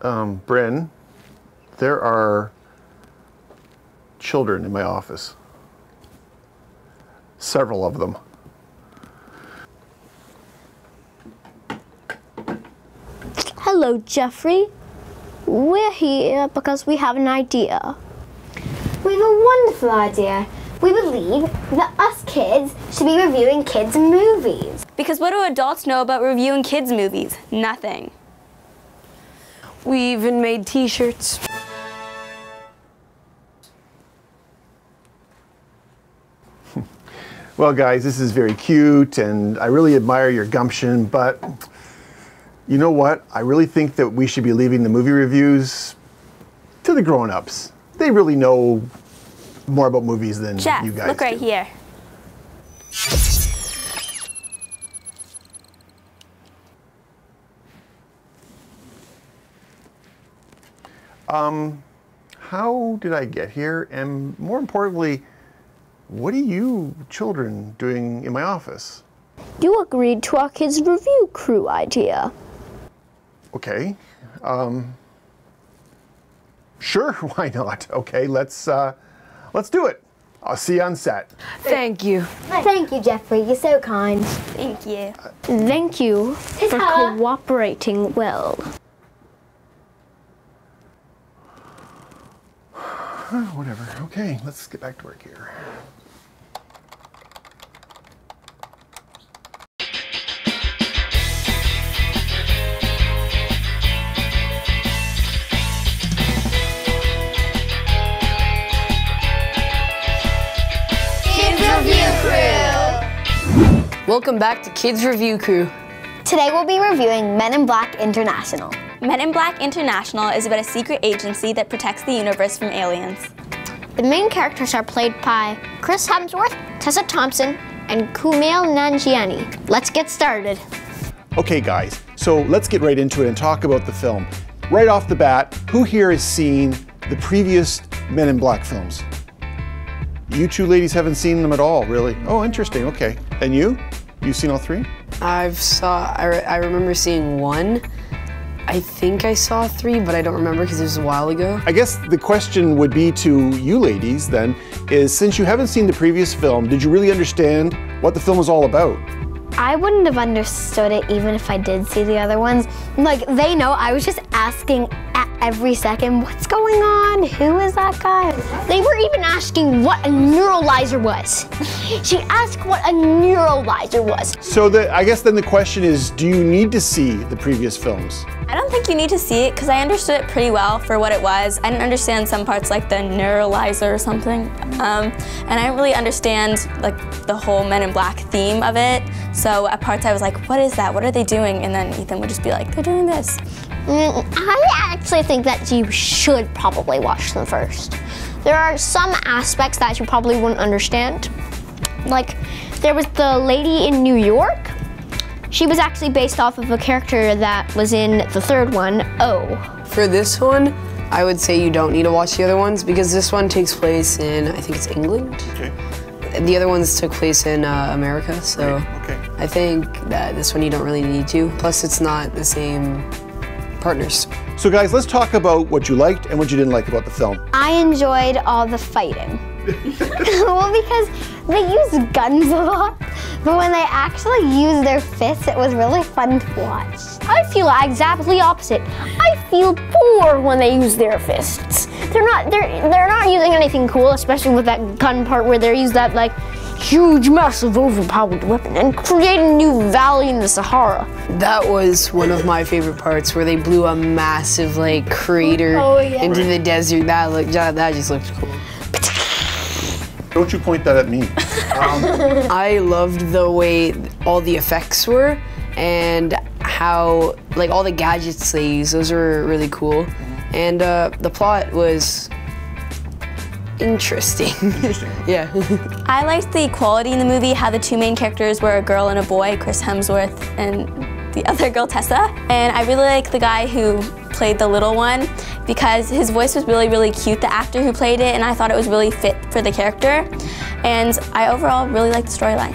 Bryn, there are children in my office. Several of them. Hello, Jeffrey. We're here because we have an idea. We have a wonderful idea. We believe that us kids should be reviewing kids' movies. Because what do adults know about reviewing kids' movies? Nothing. We even made t-shirts. Well, guys, this is very cute, and I really admire your gumption, but you know what? I really think that we should be leaving the movie reviews to the grown-ups. They really know more about movies than Jeff, you guys look right do. here. How did I get here? And more importantly, what are you children doing in my office? You agreed to our kids' review crew idea. Okay. Sure, why not? Okay, let's do it. I'll see you on set. Thank you. Thank you, Jeffrey. You're so kind. Thank you. Thank you for Ta-ta. cooperating well. Whatever. Okay, let's get back to work here. Welcome back to Kids Review Crew. Today we'll be reviewing Men in Black International. Men in Black International is about a secret agency that protects the universe from aliens. The main characters are played by Chris Hemsworth, Tessa Thompson, and Kumail Nanjiani. Let's get started. Okay, guys, so let's get right into it and talk about the film. Right off the bat, who here has seen the previous Men in Black films? You two ladies haven't seen them at all, really? Oh, interesting, okay. And you? You've seen all three? I remember seeing one. I think I saw three, but I don't remember because it was a while ago. I guess the question would be to you ladies then, is since you haven't seen the previous film, did you really understand what the film was all about? I wouldn't have understood it even if I did see the other ones. Like, they know I was just asking at every second, what's going on? Who is that guy? They were even asking what a neuralizer was. She asked what a neuralizer was. So I guess then the question is, do you need to see the previous films? I don't think you need to see it because I understood it pretty well for what it was. I didn't understand some parts like the neuralizer or something. And I didn't really understand like the whole Men in Black theme of it. So at parts I was like, what is that? What are they doing? And then Ethan would just be like, they're doing this. I actually think that you should probably watch them first. There are some aspects that you probably wouldn't understand. Like, there was the lady in New York. She was actually based off of a character that was in the third one, O. For this one, I would say you don't need to watch the other ones because this one takes place in, I think it's England. Okay. The other ones took place in America, so Okay. I think that this one you don't really need to. Plus, it's not the same partners. So guys, let's talk about what you liked and what you didn't like about the film. I enjoyed all the fighting. Well, because they use guns a lot, but when they actually use their fists, it was really fun to watch. I feel exactly opposite. I feel bored when they use their fists. They're not using anything cool, especially with that gun part where they use that like huge, massive, overpowered weapon and create a new valley in the Sahara. That was one of my favorite parts where they blew a massive like crater into the desert. That just looked cool. Don't you point that at me. I loved the way all the effects were and how like all the gadgets they use. Those were really cool. And the plot was interesting. Yeah. I liked the quality in the movie, how the two main characters were a girl and a boy, Chris Hemsworth and the other girl, Tessa. And I really like the guy who played the little one because his voice was really, really cute, the actor who played it, and I thought it was really fit for the character. And I overall really liked the storyline.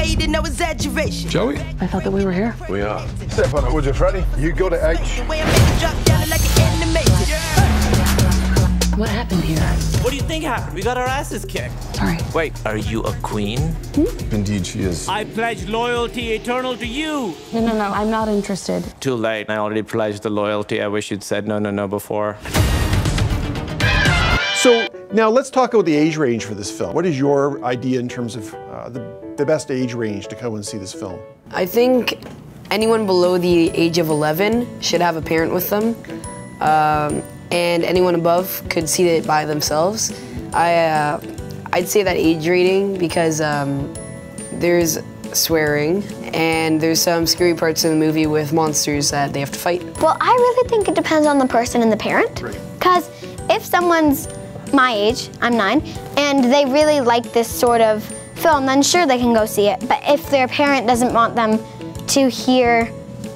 underrated, no exaggeration. Joey? I thought that we were here. We are. Step on it, would you, Freddie? You go to H. The way I make it drop down like an animation. What happened here? What do you think happened? We got our asses kicked. Sorry. Wait, are you a queen? Indeed, she is. I pledge loyalty eternal to you. No, I'm not interested. Too late. I already pledged the loyalty. I wish you'd said no before. So now let's talk about the age range for this film. What is your idea in terms of the best age range to come and see this film? I think anyone below the age of 11 should have a parent with them. And anyone above could see it by themselves. I'd say that age rating because there's swearing and there's some scary parts in the movie with monsters that they have to fight. Well, I really think it depends on the person and the parent. Because if someone's my age, I'm 9, and they really like this sort of film, then sure they can go see it. But if their parent doesn't want them to hear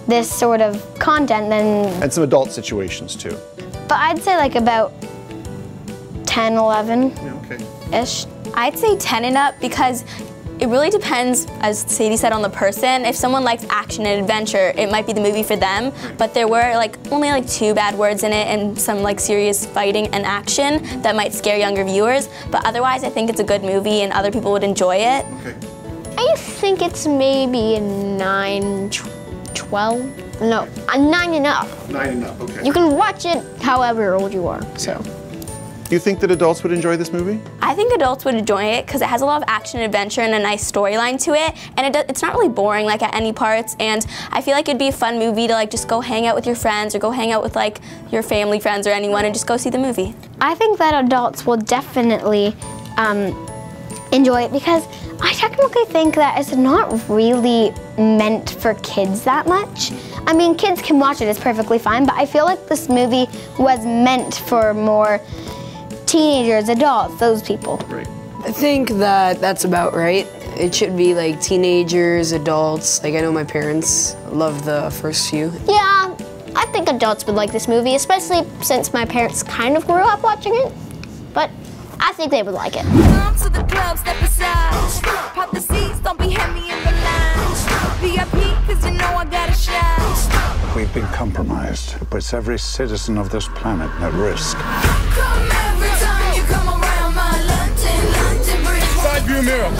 this sort of content, then... And some adult situations too. But I'd say like about 10, 11-ish. Okay. I'd say 10 and up because it really depends, as Sadie said, on the person. If someone likes action and adventure, it might be the movie for them. But there were only 2 bad words in it and some serious fighting and action that might scare younger viewers. But otherwise, I think it's a good movie and other people would enjoy it. Okay. I think it's maybe a 9, 12. No, a 9 and up. 9 and up, okay. You can watch it however old you are, so. Do you think that adults would enjoy this movie? I think adults would enjoy it because it has a lot of action and adventure and a nice storyline to it. And it's not really boring at any parts. And I feel like it'd be a fun movie to just go hang out with your friends or go hang out with your family friends or anyone and just go see the movie. I think that adults will definitely enjoy it because I technically think that it's not really meant for kids that much. I mean, kids can watch it, it's perfectly fine, but I feel like this movie was meant for more teenagers, adults, those people. Right. I think that that's about right. It should be teenagers, adults. I know my parents love the first few. Yeah, I think adults would like this movie, especially since my parents kind of grew up watching it. But I think they would like it. Come to the club, step aside. Pop the seats, don't be heavy in the line. VIP, cause you know I gotta shine. We've been compromised. It puts every citizen of this planet at risk. Come every time you come around my London Bridge. Side view mirror.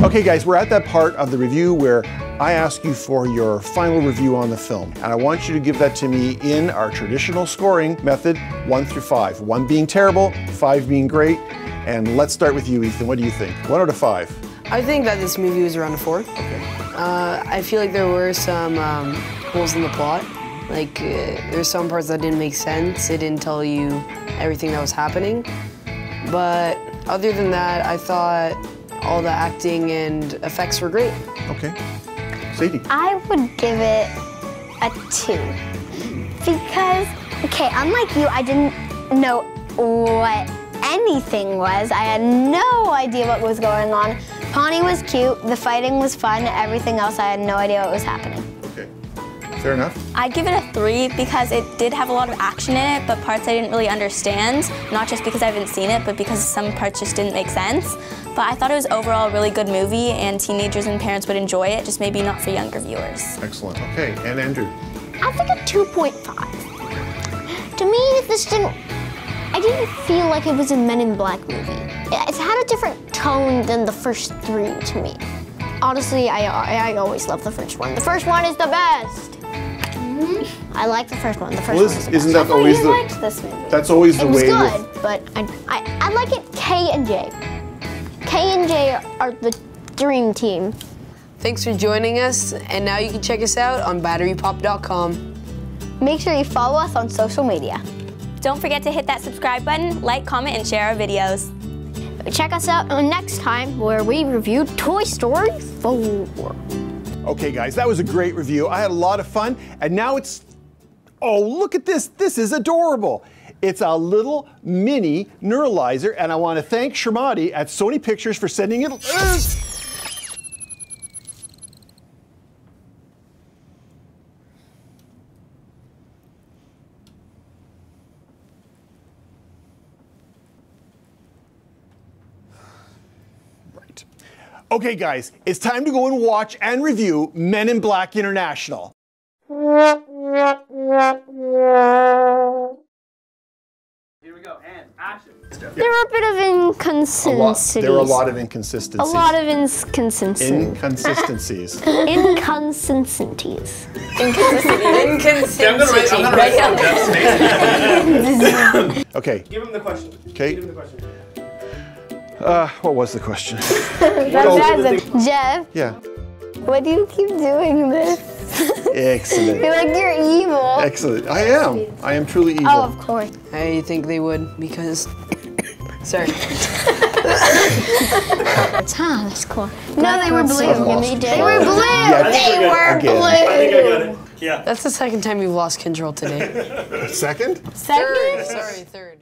Okay guys, we're at that part of the review where I ask you for your final review on the film. And I want you to give that to me in our traditional scoring method, 1 through 5. 1 being terrible, 5 being great. And let's start with you, Ethan. What do you think? 1 out of 5? I think that this movie was around a 4. Okay. I feel like there were some holes in the plot. There's some parts that didn't make sense. It didn't tell you everything that was happening. But other than that, I thought all the acting and effects were great. Okay. Sadie? I would give it a 2. Because, okay, unlike you, I didn't know what anything was. I had no idea what was going on. Pawnee was cute, the fighting was fun, everything else I had no idea what was happening. Okay. Fair enough. I'd give it a 3 because it did have a lot of action in it, but parts I didn't really understand. Not just because I haven't seen it, but because some parts just didn't make sense. But I thought it was overall a really good movie and teenagers and parents would enjoy it, just maybe not for younger viewers. Excellent. Okay, and Andrew? I think a 2.5. To me, I didn't feel like it was a Men in Black movie. It had a different tone than the first 3 to me. Honestly, I always love the first one. The first one is the best. I like the first one. The first one is the best. Isn't that always I liked this movie. That's always the way. It was good, but I like it K and J. K and J are the dream team. Thanks for joining us, and now you can check us out on batterypop.com. Make sure you follow us on social media. Don't forget to hit that subscribe button, like, comment, and share our videos. Check us out next time where we review Toy Story 4. Okay guys, that was a great review. I had a lot of fun, and now oh, look at this. This is adorable. It's a little mini neuralizer, and I want to thank Shermati at Sony Pictures for sending it. Okay guys, it's time to go and watch and review Men in Black International. Here we go, and action. There were a bit of inconsistencies. There were a lot of inconsistencies. A lot of inconsistencies. Inconsistencies. Inconsistencies. Inconsistency. I'm gonna write down Jeff's face. Okay. Give him the question. Okay. Give him the question. What was the question? Jeff, Yeah. why do you keep doing this? Excellent. You're like, you're evil. Excellent. I am. I am truly evil. Oh, of course. I think they would because. Sorry. Ah, that's cool. No, they were blue. I've lost They were blue. Yeah, They were again. blue. I think I got it. Yeah. That's the second time you've lost control today. Second? Third. Sorry, third.